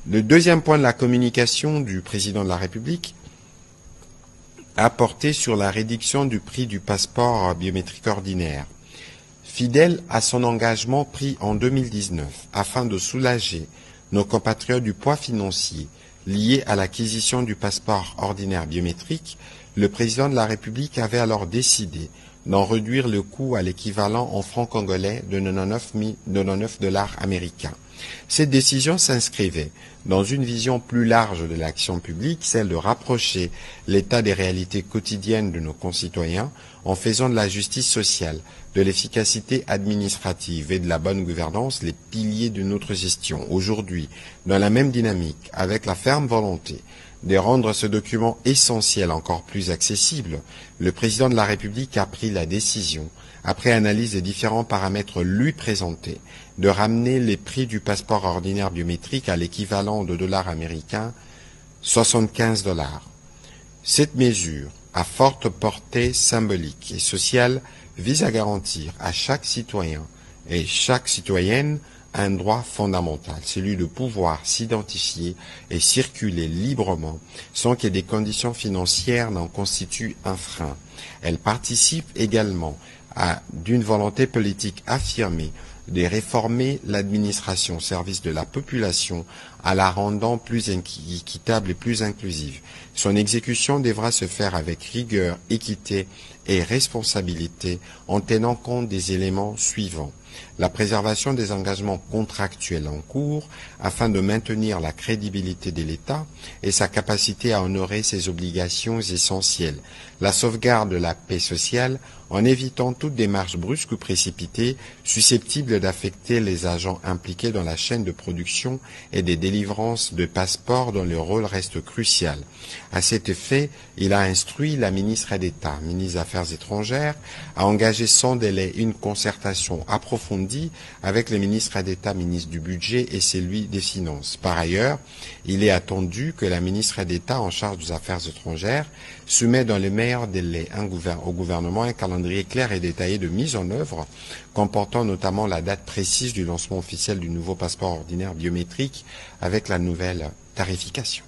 Le deuxième point de la communication du président de la République a porté sur la réduction du prix du passeport biométrique ordinaire. Fidèle à son engagement pris en 2019 afin de soulager nos compatriotes du poids financier lié à l'acquisition du passeport ordinaire biométrique, le président de la République avait alors décidé d'en réduire le coût à l'équivalent en francs congolais de 99 dollars américains. Cette décision s'inscrivait dans une vision plus large de l'action publique, celle de rapprocher l'état des réalités quotidiennes de nos concitoyens en faisant de la justice sociale, de l'efficacité administrative et de la bonne gouvernance les piliers de notre gestion. Aujourd'hui, dans la même dynamique, avec la ferme volonté de rendre ce document essentiel encore plus accessible, le président de la République a pris la décision, après analyse des différents paramètres lui présentés, de ramener les prix du passeport ordinaire biométrique à l'équivalent de dollars américains, 75 dollars. Cette mesure, à forte portée symbolique et sociale, vise à garantir à chaque citoyen et chaque citoyenne un droit fondamental, celui de pouvoir s'identifier et circuler librement sans que des conditions financières n'en constituent un frein. Elle participe également d'une volonté politique affirmée de réformer l'administration au service de la population en la rendant plus équitable et plus inclusive. Son exécution devra se faire avec rigueur, équité et responsabilité en tenant compte des éléments suivants. La préservation des engagements contractuels en cours afin de maintenir la crédibilité de l'État et sa capacité à honorer ses obligations essentielles. La sauvegarde de la paix sociale en évitant toute démarche brusque ou précipitée susceptible d'affecter les agents impliqués dans la chaîne de production et des délivrances de passeports dont le rôle reste crucial. À cet effet, il a instruit la ministre d'État, ministre des Affaires étrangères, à engager sans délai une concertation approfondie avec le ministre d'État, ministre du Budget et celui des Finances. Par ailleurs, il est attendu que la ministre d'État en charge des Affaires étrangères soumette dans les meilleurs délais au gouvernement un calendrier clair et détaillé de mise en œuvre, comportant notamment la date précise du lancement officiel du nouveau passeport ordinaire biométrique avec la nouvelle tarification.